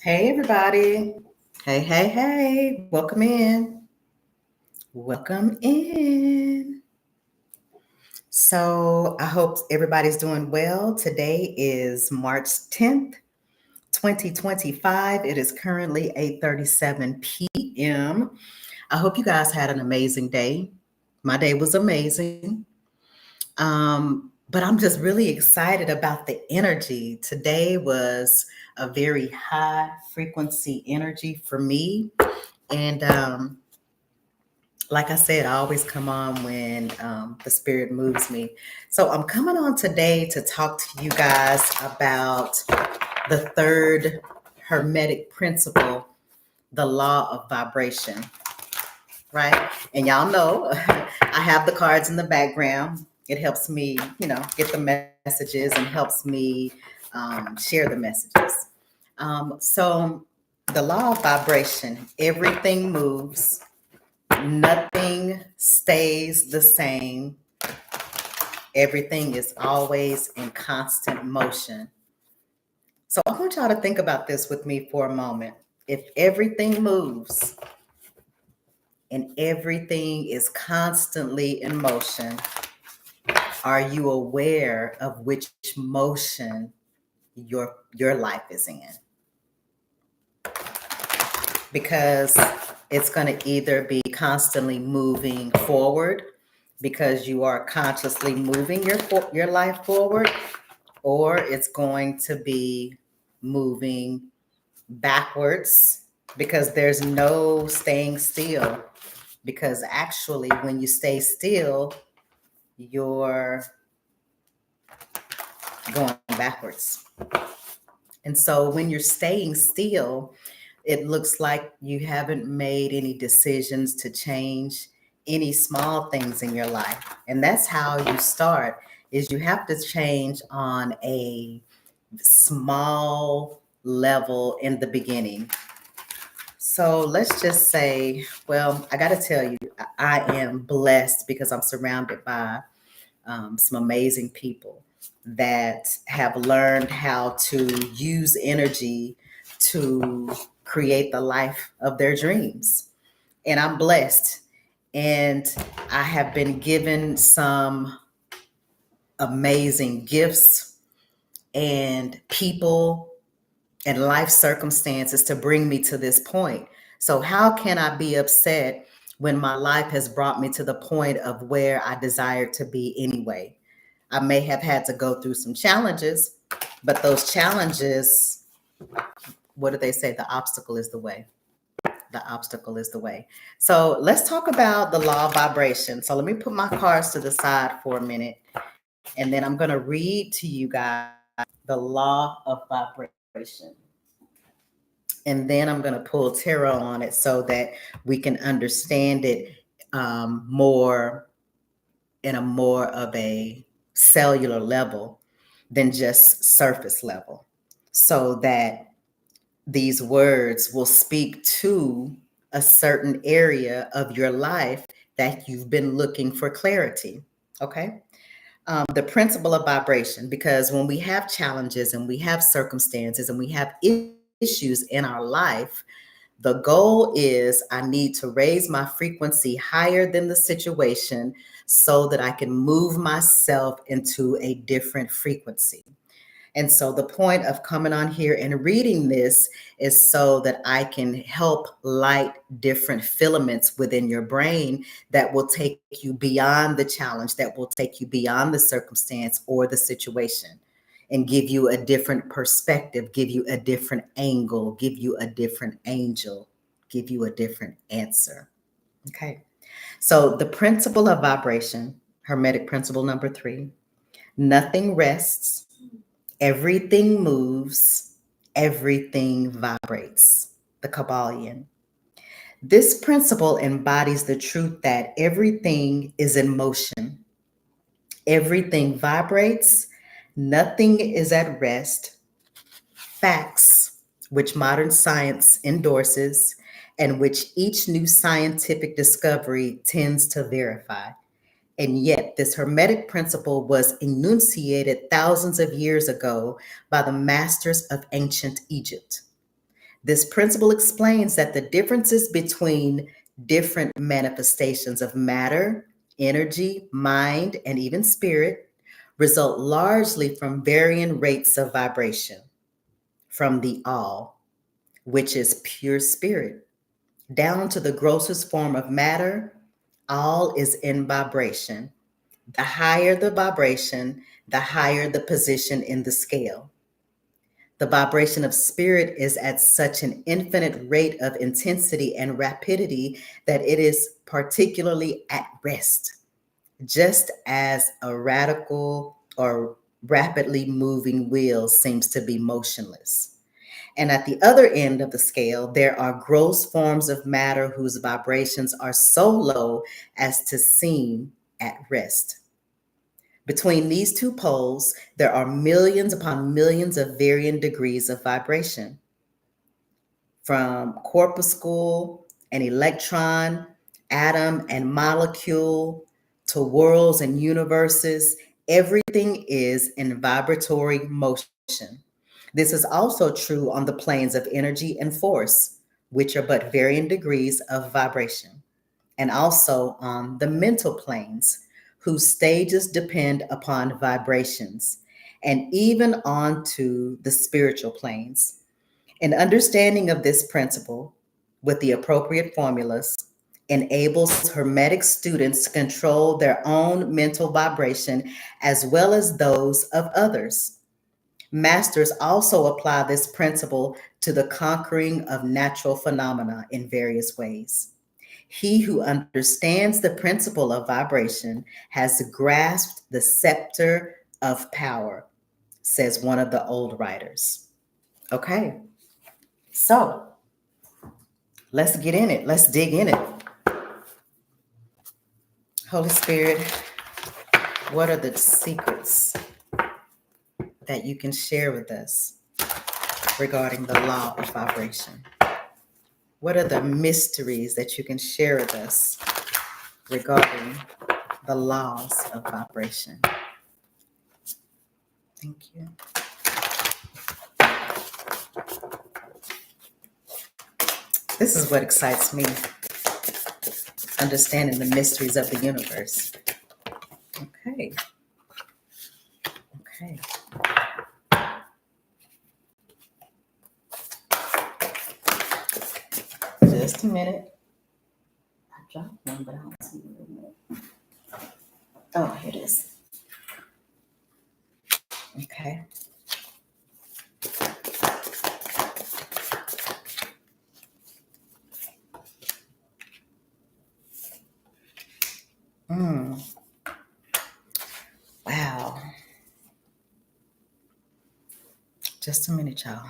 Hey, everybody. Hey, hey, hey. Welcome in. Welcome in. So, I hope everybody's doing well. Today is March 10th, 2025. It is currently 8:37 p.m. I hope you guys had an amazing day. My day was amazing. But I'm just really excited about the energy. Today was a very high frequency energy for me. And like I said, I always come on when the spirit moves me. So I'm coming on today to talk to you guys about the third hermetic principle, the law of vibration, right? And y'all know I have the cards in the background. It helps me, get the messages and helps me share the messages. So the law of vibration, everything moves. Nothing stays the same. Everything is always in constant motion. So I want y'all to think about this with me for a moment. If everything moves and everything is constantly in motion, are you aware of which motion your life is in? Because it's going to either be constantly moving forward because you are consciously moving your life forward, or it's going to be moving backwards because there's no staying still. Because actually, when you stay still, you're going backwards. And so when you're staying still, it looks like you haven't made any decisions to change any small things in your life. And that's how you start, is you have to change on a small level in the beginning. So let's just say, well, I got to tell you, I am blessed because I'm surrounded by some amazing people that have learned how to use energy to create the life of their dreams. And I'm blessed. And I have been given some amazing gifts and people and life circumstances to bring me to this point. So, how can I be upset when my life has brought me to the point of where I desire to be anyway? I may have had to go through some challenges, but those challenges, what do they say? The obstacle is the way. The obstacle is the way. So let's talk about the law of vibration. So let me put my cards to the side for a minute, and then I'm going to read to you guys the law of vibration. And then I'm going to pull tarot on it so that we can understand it more in a more of a cellular level than just surface level, so that these words will speak to a certain area of your life that you've been looking for clarity. Okay. The principle of vibration, because when we have challenges and we have circumstances and we have issues in our life, the goal is I need to raise my frequency higher than the situation so that I can move myself into a different frequency. And so the point of coming on here and reading this is so that I can help light different filaments within your brain that will take you beyond the challenge, that will take you beyond the circumstance or the situation, and give you a different perspective, give you a different angle, give you a different angel, give you a different answer. Okay. So the principle of vibration, Hermetic principle number 3, nothing rests. Everything moves, everything vibrates. The Kabbalion. This principle embodies the truth that everything is in motion. Everything vibrates, nothing is at rest. Facts, which modern science endorses and which each new scientific discovery tends to verify. And yet, this Hermetic principle was enunciated thousands of years ago by the masters of ancient Egypt. This principle explains that the differences between different manifestations of matter, energy, mind, and even spirit result largely from varying rates of vibration from the all, which is pure spirit, down to the grossest form of matter. All is in vibration. The higher the vibration, the higher the position in the scale. The vibration of spirit is at such an infinite rate of intensity and rapidity that it is particularly at rest, just as a radical or rapidly moving wheel seems to be motionless. And at the other end of the scale, there are gross forms of matter whose vibrations are so low as to seem at rest. Between these two poles, there are millions upon millions of varying degrees of vibration. From corpuscle and electron, atom and molecule, to worlds and universes, everything is in vibratory motion. This is also true on the planes of energy and force, which are but varying degrees of vibration, and also on the mental planes, whose stages depend upon vibrations, and even onto the spiritual planes. An understanding of this principle with the appropriate formulas enables Hermetic students to control their own mental vibration as well as those of others. Masters also apply this principle to the conquering of natural phenomena in various ways. He who understands the principle of vibration has grasped the scepter of power, says one of the old writers. Okay, so let's get in it. Let's dig in it. Holy Spirit, what are the secrets that you can share with us regarding the law of vibration? What are the mysteries that you can share with us regarding the laws of vibration? Thank you. This is what excites me, understanding the mysteries of the universe. Okay. Okay. Just a minute. I dropped one, but I don't see it in there. Oh, here it is. Okay. Wow. Just a minute, y'all.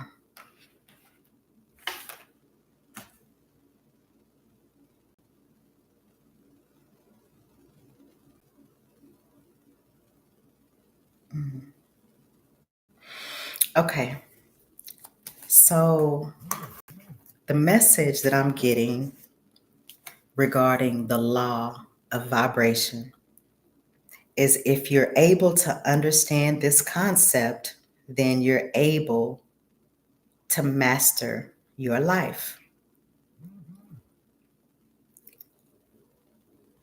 Okay. So the message that I'm getting regarding the law of vibration is if you're able to understand this concept, then you're able to master your life.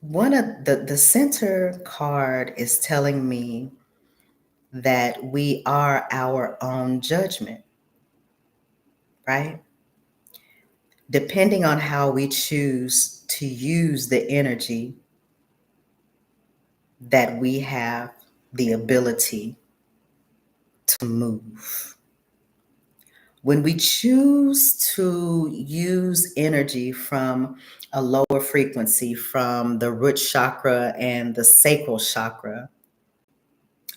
One of the center card is telling me that we are our own judgment, right? Depending on how we choose to use the energy that we have the ability to move. When we choose to use energy from a lower frequency, from the root chakra and the sacral chakra,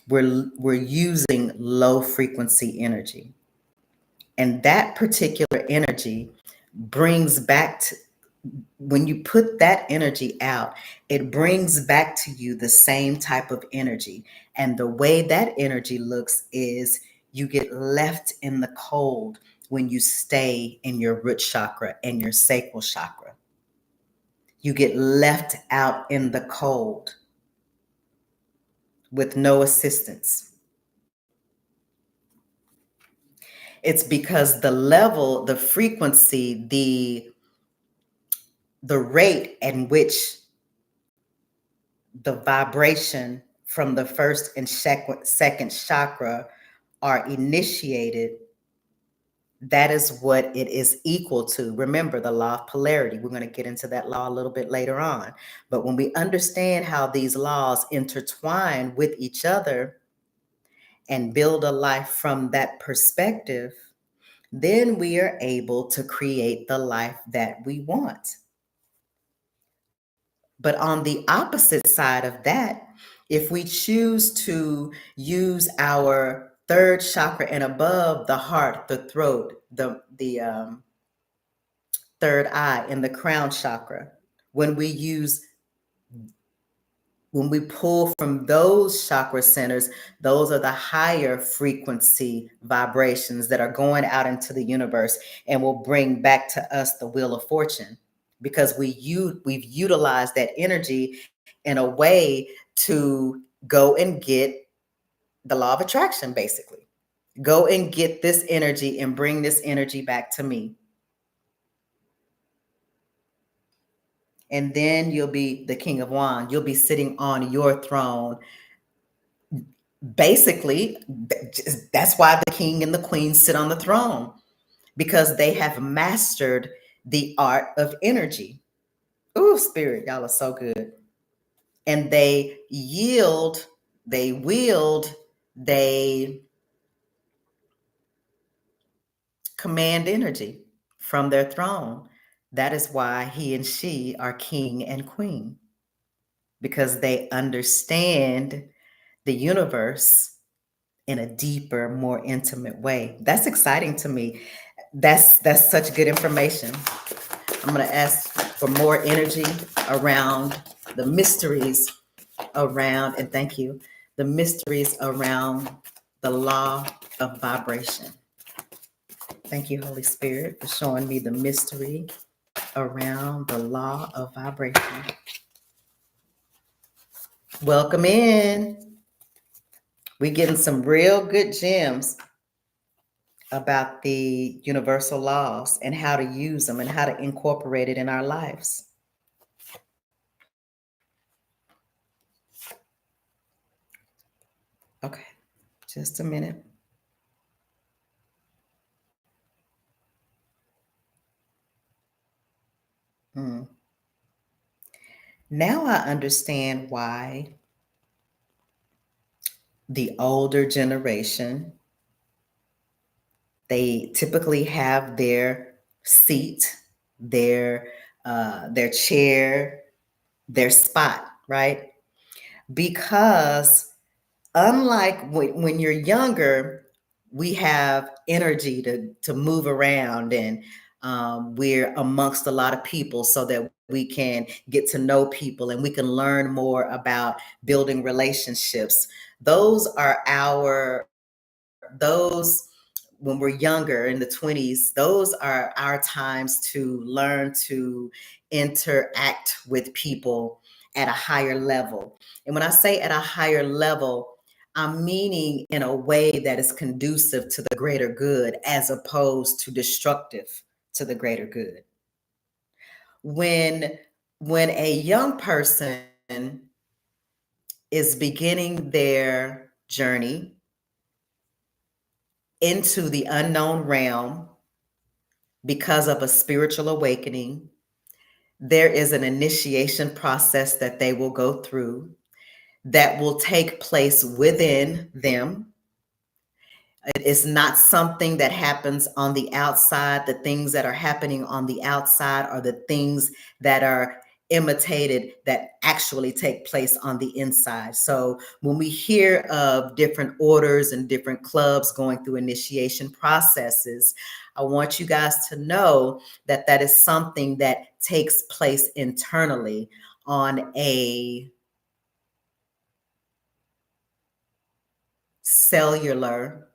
we're using low frequency energy. And that particular energy brings back to, when you put that energy out, it brings back to you the same type of energy. And the way that energy looks is you get left in the cold when you stay in your root chakra and your sacral chakra. You get left out in the cold with no assistance. It's because the level, the frequency, the rate at which the vibration from the first and second chakra are initiated, that is what it is equal to. Remember the law of polarity. We're going to get into that law a little bit later on. But when we understand how these laws intertwine with each other and build a life from that perspective, then we are able to create the life that we want. But on the opposite side of that, if we choose to use our third chakra and above, the heart, the throat, the third eye, and the crown chakra, when we pull from those chakra centers, those are the higher frequency vibrations that are going out into the universe and will bring back to us the wheel of fortune, because we've utilized that energy in a way to go and get the law of attraction, basically. Go and get this energy and bring this energy back to me. And then you'll be the King of Wands. You'll be sitting on your throne. Basically, that's why the king and the queen sit on the throne, because they have mastered the art of energy. Ooh, spirit, y'all are so good. And they yield, they wield, they command energy from their throne. That is why he and she are king and queen, because they understand the universe in a deeper, more intimate way. That's exciting to me. That's such good information. I'm going to ask for more energy around the mysteries around, and thank you, the mysteries around the law of vibration. Thank you, Holy Spirit, for showing me the mystery around the law of vibration. Welcome in. We're getting some real good gems about the universal laws and how to use them and how to incorporate it in our lives. Okay, just a minute. Now I understand why the older generation, they typically have their seat, their chair, their spot, right? Because unlike when you're younger, we have energy to move around, and we're amongst a lot of people so that we can get to know people and we can learn more about building relationships. Those are those when we're younger in the 20s, those are our times to learn to interact with people at a higher level. And when I say at a higher level, I'm meaning in a way that is conducive to the greater good as opposed to destructive to the greater good. When a young person is beginning their journey into the unknown realm because of a spiritual awakening, there is an initiation process that they will go through that will take place within them. It is not something that happens on the outside. The things that are happening on the outside are the things that are imitated that actually take place on the inside. So when we hear of different orders and different clubs going through initiation processes, I want you guys to know that that is something that takes place internally on a cellular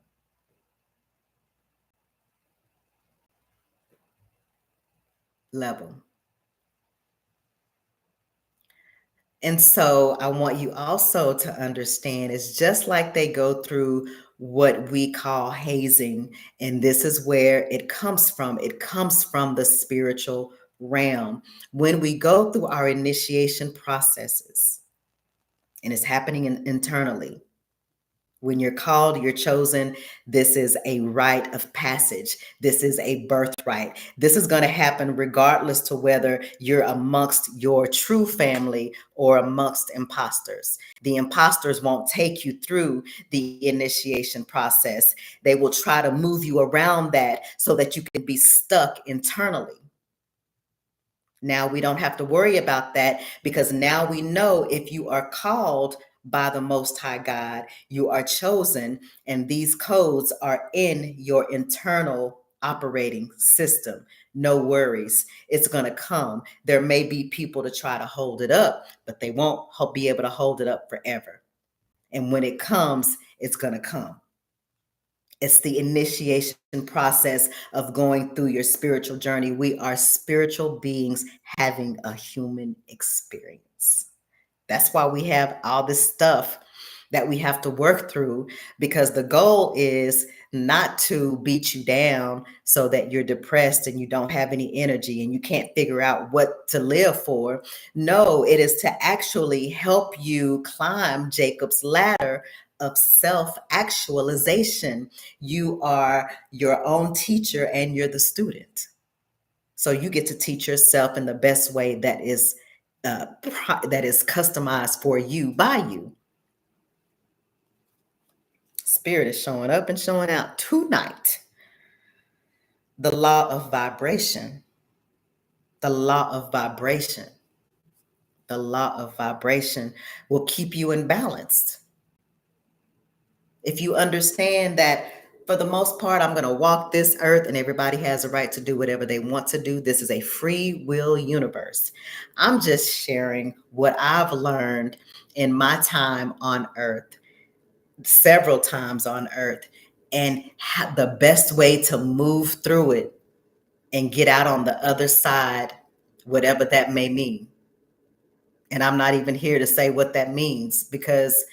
level. And so I want you also to understand it's just like they go through what we call hazing. And this is where it comes from. It comes from the spiritual realm. When we go through our initiation processes, and it's happening internally, when you're called, you're chosen. This is a rite of passage. This is a birthright. This is going to happen regardless to whether you're amongst your true family or amongst imposters. The imposters won't take you through the initiation process. They will try to move you around that so that you can be stuck internally. Now we don't have to worry about that, because now we know if you are called by the Most High God, you are chosen, and these codes are in your internal operating system. No worries. It's going to come. There may be people to try to hold it up, but they won't be able to hold it up forever. And when it comes, it's going to come. It's the initiation process of going through your spiritual journey. We are spiritual beings having a human experience. That's why we have all this stuff that we have to work through, because the goal is not to beat you down so that you're depressed and you don't have any energy and you can't figure out what to live for. No, it is to actually help you climb Jacob's ladder of self-actualization. You are your own teacher and you're the student. So you get to teach yourself in the best way that is customized for you by you. Spirit is showing up and showing out tonight. The law of vibration. The law of vibration. The law of vibration will keep you in balance. If you understand that, for the most part, I'm going to walk this earth and everybody has a right to do whatever they want to do. This is a free will universe. I'm just sharing what I've learned in my time on earth, several times on earth, and the best way to move through it and get out on the other side, whatever that may mean. And I'm not even here to say what that means, because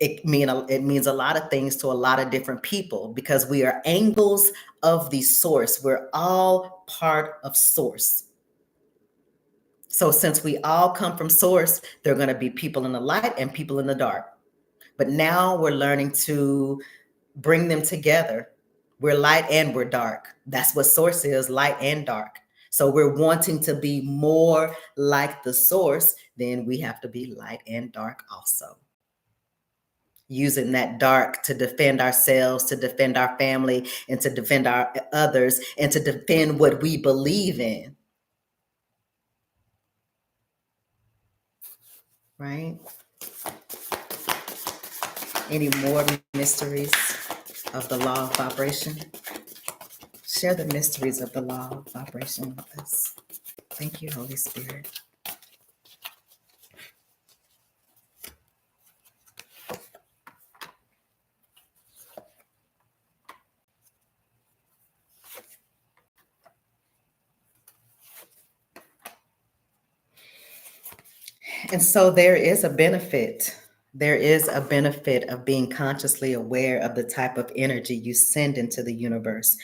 it means a lot of things to a lot of different people, because we are angles of the source. We're all part of source. So since we all come from source, there are going to be people in the light and people in the dark. But now we're learning to bring them together. We're light and we're dark. That's what source is, light and dark. So we're wanting to be more like the source, then we have to be light and dark also. Using that dark to defend ourselves, to defend our family, and to defend our others, and to defend what we believe in. Right? Any more mysteries of the law of vibration? Share the mysteries of the law of vibration with us. Thank you, Holy Spirit. And so there is a benefit. There is a benefit of being consciously aware of the type of energy you send into the universe,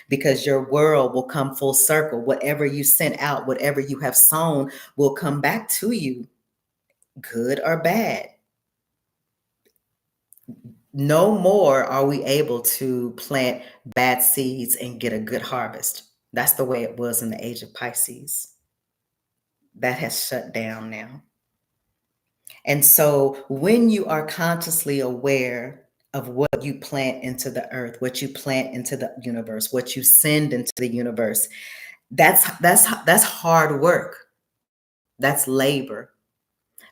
because your world will come full circle. Whatever you sent out, whatever you have sown, will come back to you, good or bad. No more are we able to plant bad seeds and get a good harvest. That's the way it was in the age of Pisces. That has shut down now. And so when you are consciously aware of what you plant into the earth, what you plant into the universe, what you send into the universe, that's hard work. That's labor,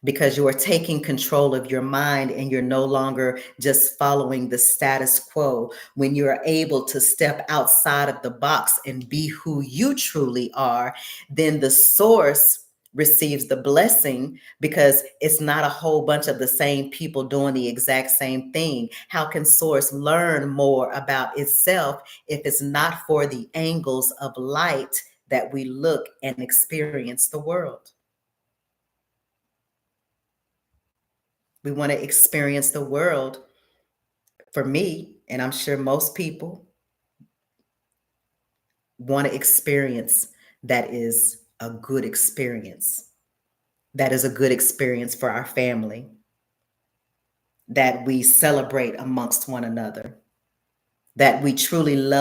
because you are taking control of your mind and you're no longer just following the status quo. When you're able to step outside of the box and be who you truly are, then the source receives the blessing, because it's not a whole bunch of the same people doing the exact same thing. How can source learn more about itself if it's not for the angles of light that we look and experience the world? We want to experience the world For me, and I'm sure most people, want to experience that is a good experience. That is a good experience for our family, that we celebrate amongst one another, that we truly love